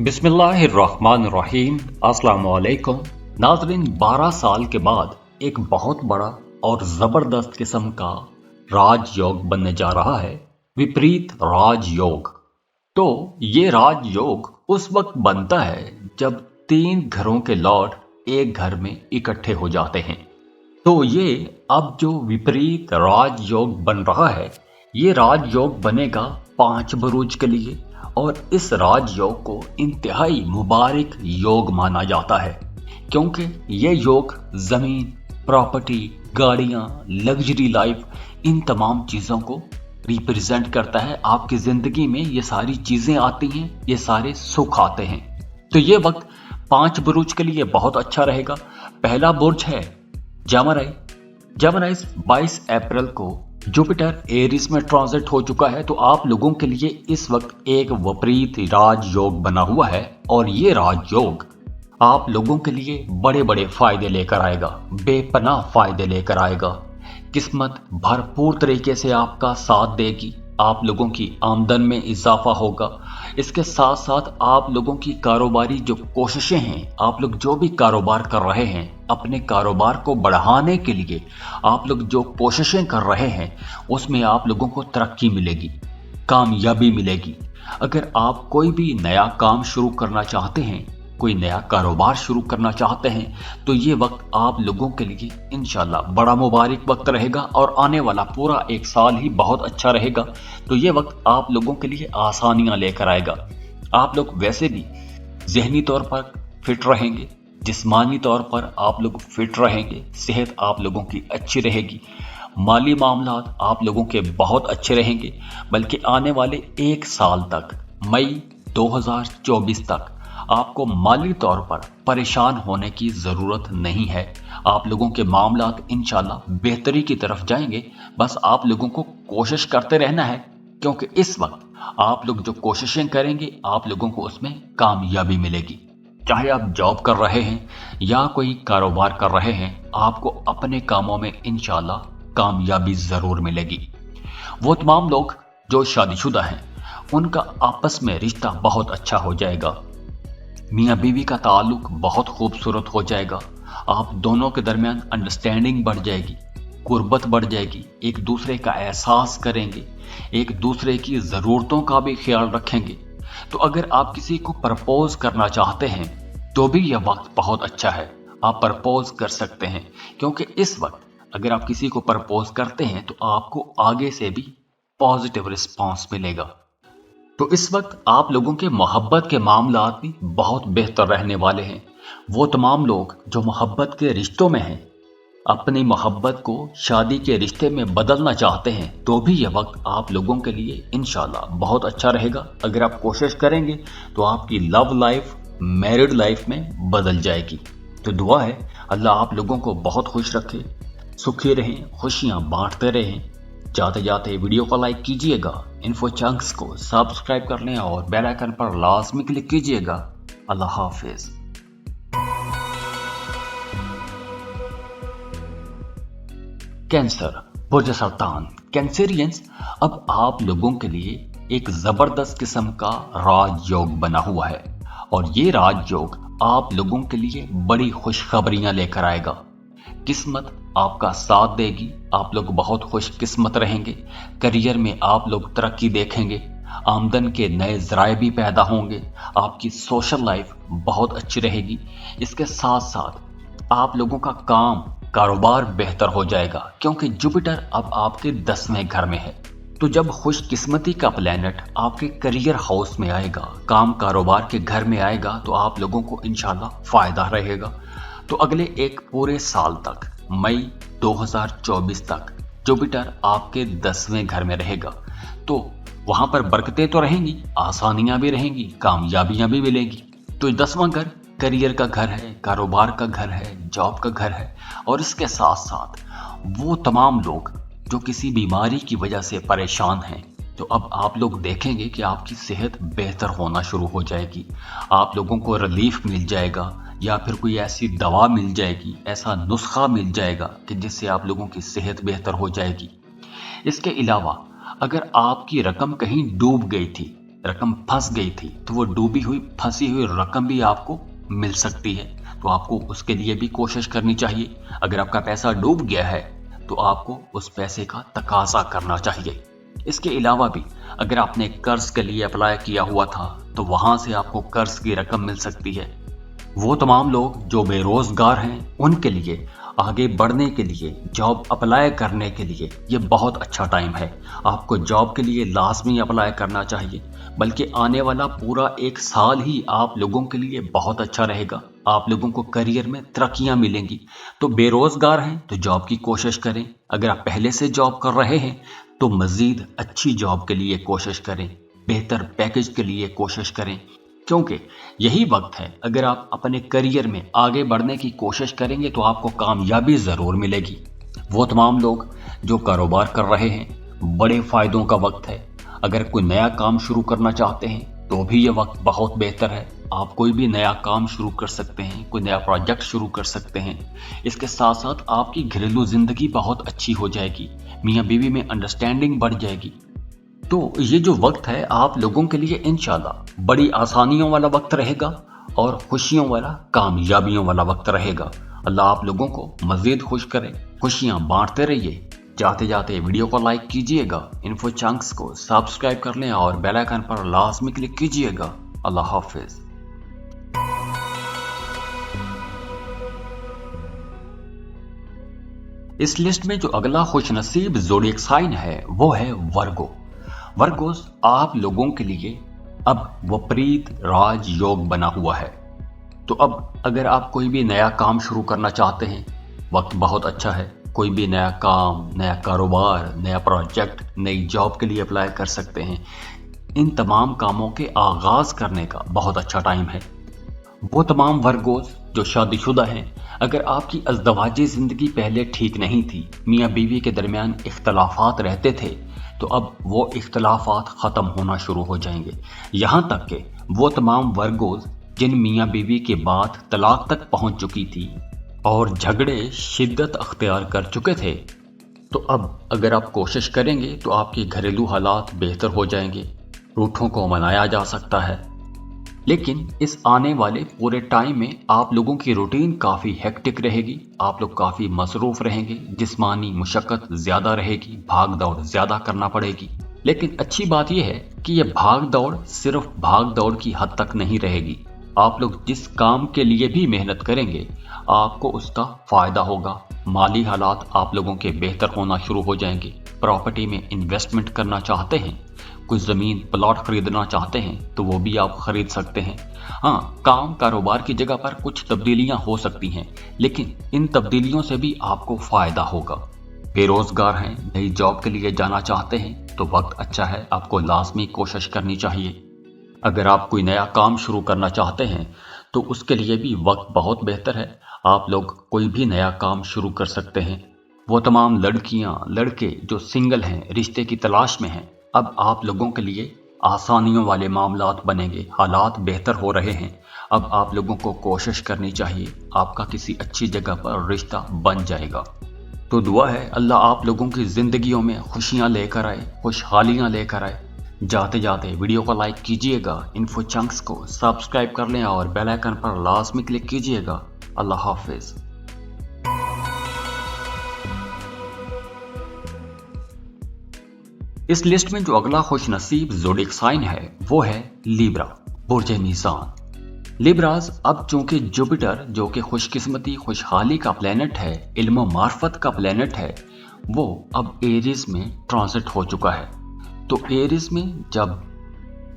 बिस्मिल्लाहिर्रहमानिर्रहीम। अस्सलाम वालेकुम नाज़रीन। 12 साल के बाद एक बहुत बड़ा और ज़बरदस्त किस्म का राजयोग बनने जा रहा है, विपरीत राजयोग। तो ये राजयोग उस वक्त बनता है जब 3 घरों के लॉर्ड एक घर में इकट्ठे हो जाते हैं। तो ये अब जो विपरीत राजयोग बन रहा है, ये राजयोग बनेगा 5 बुरुज के लिए, और इस राजयोग को इंतहाई मुबारक योग माना जाता है, क्योंकि ये योग जमीन, प्रॉपर्टी, गाड़ियां, लग्जरी लाइफ, इन तमाम चीज़ों को रिप्रेजेंट करता है। आपकी ज़िंदगी में ये सारी चीज़ें आती हैं, ये सारे सुख आते हैं। तो ये वक्त 5 बुरुज के लिए बहुत अच्छा रहेगा। पहला बुर्ज है जेमिनी। जेमिनी 22 अप्रैल को जुपिटर एरीज में ट्रांजिट हो चुका है, तो आप लोगों के लिए इस वक्त एक विपरीत राजयोग बना हुआ है, और ये राजयोग आप लोगों के लिए बड़े बड़े फायदे लेकर आएगा, बेपनाह फायदे लेकर आएगा। किस्मत भरपूर तरीके से आपका साथ देगी, आप लोगों की आमदन में इजाफा होगा। इसके साथ साथ आप लोगों की कारोबारी जो कोशिशें हैं, आप लोग जो भी कारोबार कर रहे हैं, अपने कारोबार को बढ़ाने के लिए आप लोग जो कोशिशें कर रहे हैं, उसमें आप लोगों को तरक्की मिलेगी, कामयाबी मिलेगी। अगर आप कोई भी नया काम शुरू करना चाहते हैं, कोई नया कारोबार शुरू करना चाहते हैं, तो ये वक्त आप लोगों के लिए इंशाल्लाह बड़ा मुबारक वक्त रहेगा, और आने वाला पूरा एक साल ही बहुत अच्छा रहेगा। तो ये वक्त आप लोगों के लिए आसानियां लेकर आएगा। आप लोग वैसे भी ज़हनी तौर पर फिट रहेंगे, जिस्मानी तौर पर आप लोग फिट रहेंगे, सेहत आप लोगों की अच्छी रहेगी, माली मामलात आप लोगों के बहुत अच्छे रहेंगे। बल्कि आने वाले एक साल तक, मई 2024 तक, आपको माली तौर पर परेशान होने की ज़रूरत नहीं है। आप लोगों के मामलात इंशाल्लाह बेहतरी की तरफ जाएंगे। बस आप लोगों को कोशिश करते रहना है, क्योंकि इस वक्त आप लोग जो कोशिशें करेंगे, आप लोगों को उसमें कामयाबी मिलेगी। चाहे आप जॉब कर रहे हैं या कोई कारोबार कर रहे हैं, आपको अपने कामों में इंशाल्लाह कामयाबी ज़रूर मिलेगी। वो तमाम लोग जो शादीशुदा हैं, उनका आपस में रिश्ता बहुत अच्छा हो जाएगा। मियाँ बीवी का ताल्लुक बहुत खूबसूरत हो जाएगा। आप दोनों के दरमियान अंडरस्टैंडिंग बढ़ जाएगी, कुर्बत बढ़ जाएगी, एक दूसरे का एहसास करेंगे, एक दूसरे की ज़रूरतों का भी ख्याल रखेंगे। तो अगर आप किसी को प्रपोज करना चाहते हैं, तो भी यह वक्त बहुत अच्छा है, आप प्रपोज कर सकते हैं। क्योंकि इस वक्त अगर आप किसी को प्रपोज करते हैं, तो आपको आगे से भी पॉजिटिव रिस्पॉन्स मिलेगा। तो इस वक्त आप लोगों के मोहब्बत के मामलात भी बहुत बेहतर रहने वाले हैं। वो तमाम लोग जो मोहब्बत के रिश्तों में हैं, अपनी मोहब्बत को शादी के रिश्ते में बदलना चाहते हैं, तो भी यह वक्त आप लोगों के लिए इंशाल्लाह बहुत अच्छा रहेगा। अगर आप कोशिश करेंगे तो आपकी लव लाइफ मैरिड लाइफ में बदल जाएगी। तो दुआ है अल्लाह आप लोगों को बहुत खुश रखे, सुखी रहें, खुशियाँ बांटते रहें। जाते जाते वीडियो को लाइक कीजिएगा, इन्फो चंक्स को सब्सक्राइब कर लें, और बेल आइकन पर लाजमी क्लिक कीजिएगा। अल्लाह हाफिज। कैंसर, बुर्ज सरतान, कैंसेरियंस, अब आप लोगों के लिए एक जबरदस्त किस्म का राजयोग बना हुआ है, और ये राजयोग आप लोगों के लिए बड़ी खुशखबरियां लेकर आएगा। किस्मत आपका साथ देगी, आप लोग बहुत खुशकिस्मत रहेंगे। करियर में आप लोग तरक्की देखेंगे, आमदन के नए ज़राए भी पैदा होंगे, आपकी सोशल लाइफ बहुत अच्छी रहेगी। इसके साथ साथ आप लोगों का कारोबार बेहतर हो जाएगा, क्योंकि जुपिटर अब आपके 10वें घर में है। तो जब खुशकिस्मती का प्लैनेट आपके करियर हाउस में आएगा, काम कारोबार के घर में आएगा, तो आप लोगों को इंशाल्लाह फ़ायदा रहेगा। तो अगले एक पूरे साल तक, मई 2024 तक, जुपिटर आपके 10वें घर में रहेगा। तो वहां पर बरकतें तो रहेंगी, आसानियां भी रहेंगी, कामयाबियां भी मिलेंगी। तो 10वां घर करियर का घर है, कारोबार का घर है, जॉब का घर है। और इसके साथ साथ वो तमाम लोग जो किसी बीमारी की वजह से परेशान हैं, तो अब आप लोग देखेंगे कि आपकी सेहत बेहतर होना शुरू हो जाएगी। आप लोगों को रिलीफ मिल जाएगा, या फिर कोई ऐसी दवा मिल जाएगी, ऐसा नुस्खा मिल जाएगा कि जिससे आप लोगों की सेहत बेहतर हो जाएगी। इसके अलावा अगर आपकी रकम कहीं डूब गई थी, रकम फंस गई थी तो वो डूबी हुई फंसी हुई रकम भी आपको मिल सकती है। तो आपको उसके लिए भी कोशिश करनी चाहिए। अगर आपका पैसा डूब गया है तो आपको उस पैसे का तकाजा करना चाहिए। इसके अलावा भी अगर आपने कर्ज के लिए अप्लाई किया हुआ था तो वहां से आपको कर्ज की रकम मिल सकती है। वो तमाम लोग जो बेरोजगार हैं उनके लिए आगे बढ़ने के लिए, जॉब अप्लाई करने के लिए ये बहुत अच्छा टाइम है। आपको जॉब के लिए लाजमी अप्लाई करना चाहिए, बल्कि आने वाला पूरा एक साल ही आप लोगों के लिए बहुत अच्छा रहेगा। आप लोगों को करियर में तरक्कियां मिलेंगी। तो बेरोजगार हैं तो जॉब की कोशिश करें। अगर आप पहले से जॉब कर रहे हैं तो मजीद अच्छी जॉब के लिए कोशिश करें, बेहतर पैकेज के लिए कोशिश करें, क्योंकि यही वक्त है। अगर आप अपने करियर में आगे बढ़ने की कोशिश करेंगे तो आपको कामयाबी ज़रूर मिलेगी। वो तमाम लोग जो कारोबार कर रहे हैं, बड़े फ़ायदों का वक्त है। अगर कोई नया काम शुरू करना चाहते हैं तो भी ये वक्त बहुत बेहतर है। आप कोई भी नया काम शुरू कर सकते हैं, कोई नया प्रोजेक्ट शुरू कर सकते हैं। इसके साथ साथ आपकी घरेलू ज़िंदगी बहुत अच्छी हो जाएगी, मियाँ बीवी में अंडरस्टैंडिंग बढ़ जाएगी। तो ये जो वक्त है आप लोगों के लिए इंशाल्लाह बड़ी आसानियों वाला वक्त रहेगा और खुशियों वाला, कामयाबियों वाला वक्त रहेगा। अल्लाह आप लोगों को मजीद खुश करे, खुशियां बांटते रहिए। जाते जाते वीडियो को लाइक कीजिएगा, इन्फो चंक्स को सब्सक्राइब कर लें और बेल आइकन पर लाजमी क्लिक कीजिएगा। अल्लाह हाफिज। इस लिस्ट में जो अगला खुशनसीब ज़ोडिएक साइन है वो है वर्गो। वर्गोस आप लोगों के लिए अब विपरीत राजयोग बना हुआ है। तो अब अगर आप कोई भी नया काम शुरू करना चाहते हैं, वक्त बहुत अच्छा है। कोई भी नया काम, नया कारोबार, नया प्रोजेक्ट, नई जॉब के लिए अप्लाई कर सकते हैं। इन तमाम कामों के आगाज करने का बहुत अच्छा टाइम है। वो तमाम वर्गोस जो शादीशुदा हैं, अगर आपकी अज़दवाजी ज़िंदगी पहले ठीक नहीं थी, मियाँ बीवी के दरमियान इख्तलाफात रहते थे, तो अब वो इख्तलाफात ख़त्म होना शुरू हो जाएंगे। यहाँ तक कि वो तमाम वर्गोस जिन मियाँ बीवी के बाद तलाक तक पहुँच चुकी थी और झगड़े शिद्दत अख्तियार कर चुके थे, तो अब अगर आप कोशिश करेंगे तो आपके घरेलू हालात बेहतर हो जाएंगे। रूठों को मनाया जा सकता है। लेकिन इस आने वाले पूरे टाइम में आप लोगों की रूटीन काफ़ी हेक्टिक रहेगी। आप लोग काफ़ी मसरूफ़ रहेंगे, जिस्मानी मुशक्क़त ज़्यादा रहेगी, भाग दौड़ ज़्यादा करना पड़ेगी। लेकिन अच्छी बात यह है कि यह भाग दौड़ सिर्फ भाग दौड़ की हद तक नहीं रहेगी। आप लोग जिस काम के लिए भी मेहनत करेंगे आपको उसका फ़ायदा होगा। माली हालात आप लोगों के बेहतर होना शुरू हो जाएंगे। प्रॉपर्टी में इन्वेस्टमेंट करना चाहते हैं, कोई ज़मीन प्लॉट खरीदना चाहते हैं तो वो भी आप खरीद सकते हैं। हाँ, काम कारोबार की जगह पर कुछ तब्दीलियां हो सकती हैं, लेकिन इन तब्दीलियों से भी आपको फ़ायदा होगा। बेरोज़गार हैं, नई जॉब के लिए जाना चाहते हैं तो वक्त अच्छा है, आपको लाजमी कोशिश करनी चाहिए। अगर आप कोई नया काम शुरू करना चाहते हैं तो उसके लिए भी वक्त बहुत बेहतर है। आप लोग कोई भी नया काम शुरू कर सकते हैं। वो तमाम लड़कियां, लड़के जो सिंगल हैं, रिश्ते की तलाश में हैं, अब आप लोगों के लिए आसानियों वाले मामलात बनेंगे। हालात बेहतर हो रहे हैं। अब आप लोगों को कोशिश करनी चाहिए, आपका किसी अच्छी जगह पर रिश्ता बन जाएगा। तो दुआ है अल्लाह आप लोगों की ज़िंदगियों में खुशियाँ लेकर आए, खुशहालियाँ लेकर आए। जाते जाते वीडियो को लाइक कीजिएगा, इन्फो चंक्स को सब्सक्राइब कर लें और बेल आइकन पर लाजमी क्लिक कीजिएगा। अल्लाह हाफिज। इस लिस्ट में जो अगला खुशनसीब ज़ोडिएक साइन है वो है लिब्रा, बुर्ज मीज़ान। लिब्राज अब चूंकि जुपिटर जो कि खुशकिस्मती, खुशहाली का प्लेनेट है, इल्म मार्फत का प्लेनेट है, वो अब एरीज में ट्रांजिट हो चुका है। तो एरीज में जब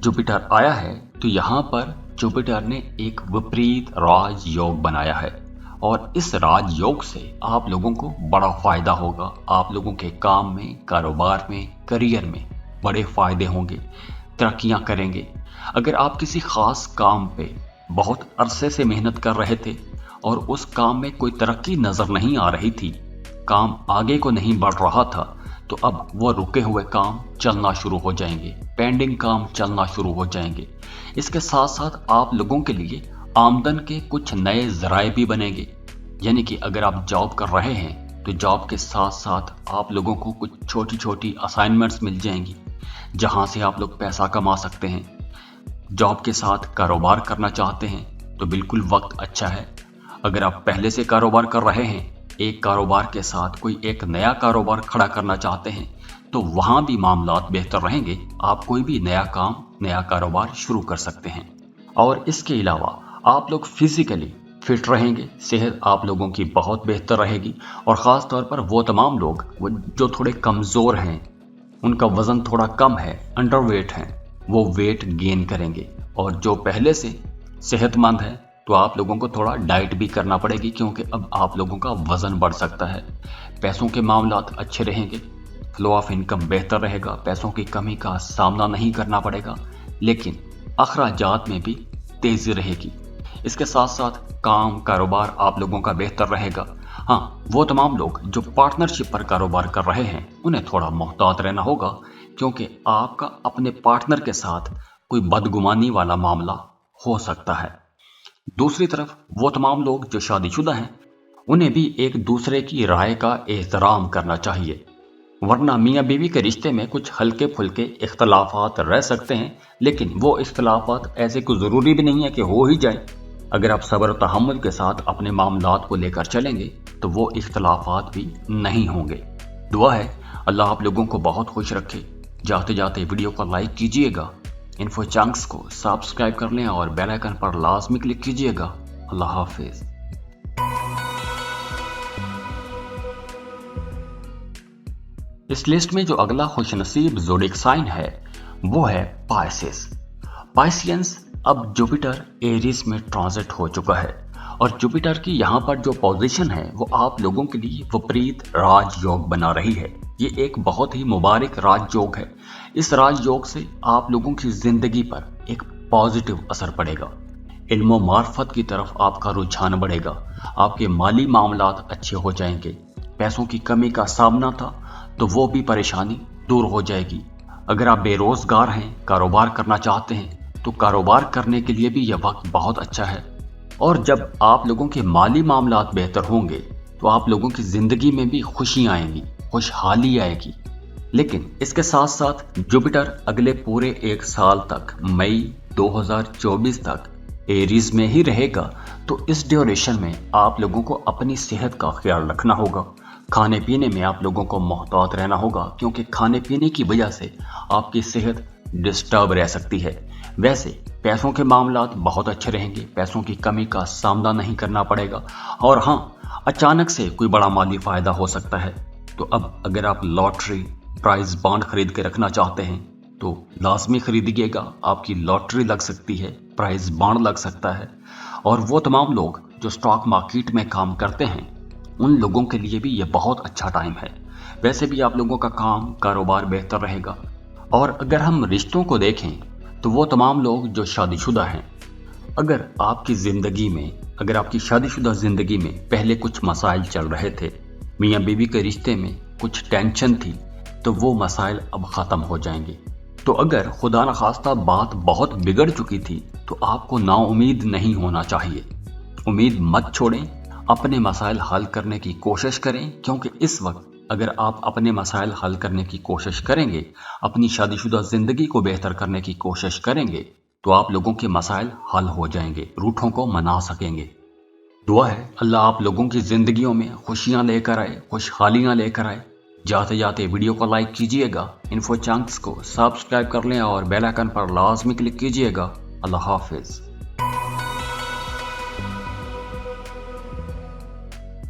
जुपिटर आया है तो यहाँ पर जुपिटर ने एक विपरीत राजयोग बनाया है और इस राजयोग से आप लोगों को बड़ा फायदा होगा। आप लोगों के काम में, कारोबार में, करियर में बड़े फायदे होंगे, तरक्कियां करेंगे। अगर आप किसी खास काम पे बहुत अरसे से मेहनत कर रहे थे और उस काम में कोई तरक्की नजर नहीं आ रही थी, काम आगे को नहीं बढ़ रहा था, तो अब वो रुके हुए काम चलना शुरू हो जाएंगे, पेंडिंग काम चलना शुरू हो जाएंगे। इसके साथ साथ आप लोगों के लिए आमदन के कुछ नए जराए भी बनेंगे। यानी कि अगर आप जॉब कर रहे हैं तो जॉब के साथ साथ आप लोगों को कुछ छोटी छोटी असाइनमेंट्स मिल जाएंगी जहां से आप लोग पैसा कमा सकते हैं। जॉब के साथ कारोबार करना चाहते हैं तो बिल्कुल वक्त अच्छा है। अगर आप पहले से कारोबार कर रहे हैं, एक कारोबार के साथ कोई एक नया कारोबार खड़ा करना चाहते हैं तो वहाँ भी मामलात बेहतर रहेंगे। आप कोई भी नया काम, नया कारोबार शुरू कर सकते हैं। और इसके अलावा आप लोग फिजिकली फिट रहेंगे, सेहत आप लोगों की बहुत बेहतर रहेगी। और ख़ास तौर पर वो तमाम लोग जो थोड़े कमज़ोर हैं, उनका वज़न थोड़ा कम है, अंडरवेट हैं, वो वेट गेन करेंगे। और जो पहले से सेहतमंद है तो आप लोगों को थोड़ा डाइट भी करना पड़ेगी, क्योंकि अब आप लोगों का वज़न बढ़ सकता है। पैसों के मामलात अच्छे रहेंगे, फ्लो ऑफ इनकम बेहतर रहेगा, पैसों की कमी का सामना नहीं करना पड़ेगा, लेकिन अखराजात में भी तेज़ी रहेगी। इसके साथ साथ काम, कारोबार आप लोगों का बेहतर रहेगा। हाँ, वो तमाम लोग जो पार्टनरशिप पर कारोबार कर रहे हैं उन्हें थोड़ा मोहतात रहना होगा, क्योंकि आपका अपने पार्टनर के साथ कोई बदगुमानी वाला मामला हो सकता है। दूसरी तरफ वो तमाम लोग जो शादीशुदा हैं उन्हें भी एक दूसरे की राय का एहतराम करना चाहिए, वरना मियाँ बीवी के रिश्ते में कुछ हल्के फुल्के इख्तलाफात रह सकते हैं, लेकिन वो इख्तलाफात ऐसे कोई ज़रूरी भी नहीं है कि हो ही जाए। अगर आप सब्र और तहम्मुल के साथ अपने मामलात को लेकर चलेंगे तो वो इख्तलाफात भी नहीं होंगे। दुआ है अल्लाह आप लोगों को बहुत खुश रखे। जाते जाते वीडियो को लाइक कीजिएगा, इन्फो चंक्स को सब्सक्राइब कर लें और बेल आइकन पर लाजमी क्लिक कीजिएगा। अल्लाह हाफिज। इस लिस्ट में जो अगला खुशनसीब ज़ोडिक साइन है वो है पाइसेस। पाइसियंस अब जुपिटर एरीज में ट्रांजिट हो चुका है और जुपिटर की यहाँ पर जो पोजीशन है वो आप लोगों के लिए विपरीत राजयोग बना रही है। ये एक बहुत ही मुबारक राजयोग है। इस राजयोग से आप लोगों की जिंदगी पर एक पॉजिटिव असर पड़ेगा। इल्म मार्फत की तरफ आपका रुझान बढ़ेगा, आपके माली मामलात अच्छे हो जाएंगे। पैसों की कमी का सामना था तो वो भी परेशानी दूर हो जाएगी। अगर आप बेरोजगार हैं, कारोबार करना चाहते हैं तो कारोबार करने के लिए भी यह वक्त बहुत अच्छा है। और जब आप लोगों के माली मामलात बेहतर होंगे तो आप लोगों की जिंदगी में भी खुशियां आएंगी, खुशहाली आएगी। लेकिन इसके साथ साथ जुपिटर अगले पूरे एक साल तक, मई 2024 तक एरीज में ही रहेगा। तो इस ड्यूरेशन में आप लोगों को अपनी सेहत का ख्याल रखना होगा। खाने पीने में आप लोगों को मोहतात रहना होगा, क्योंकि खाने पीने की वजह से आपकी सेहत डिस्टर्ब रह सकती है। वैसे पैसों के मामलात बहुत अच्छे रहेंगे, पैसों की कमी का सामना नहीं करना पड़ेगा। और हाँ, अचानक से कोई बड़ा माली फायदा हो सकता है। तो अब अगर आप लॉटरी, प्राइज बॉन्ड खरीद के रखना चाहते हैं तो लाजमी खरीदिएगा। आपकी लॉटरी लग सकती है, प्राइज बॉन्ड लग सकता है। और वो तमाम लोग जो स्टॉक मार्केट में काम करते हैं उन लोगों के लिए भी ये बहुत अच्छा टाइम है। वैसे भी आप लोगों का काम, कारोबार बेहतर रहेगा। और अगर हम रिश्तों को देखें तो वो तमाम लोग जो शादीशुदा हैं, अगर आपकी शादीशुदा ज़िंदगी में पहले कुछ मसाइल चल रहे थे, मियाँ बीवी के रिश्ते में कुछ टेंशन थी, तो वो मसाइल अब ख़त्म हो जाएंगे। तो अगर खुदा न खास्ता बात बहुत बिगड़ चुकी थी तो आपको नाउम्मीद नहीं होना चाहिए। उम्मीद मत छोड़ें, अपने मसाइल हल करने की कोशिश करें, क्योंकि इस वक्त अगर आप अपने मसाइल हल करने की कोशिश करेंगे, अपनी शादीशुदा ज़िंदगी को बेहतर करने की कोशिश करेंगे, तो आप लोगों के मसाइल हल हो जाएंगे, रूठों को मना सकेंगे। दुआ है अल्लाह आप लोगों की ज़िंदगियों में खुशियाँ लेकर आए, खुशहालियाँ लेकर आए। जाते जाते वीडियो को लाइक कीजिएगा, इन्फो चंक्स को सब्सक्राइब कर लें और बेल आइकन पर लाजमी क्लिक कीजिएगा। अल्लाह हाफिज़।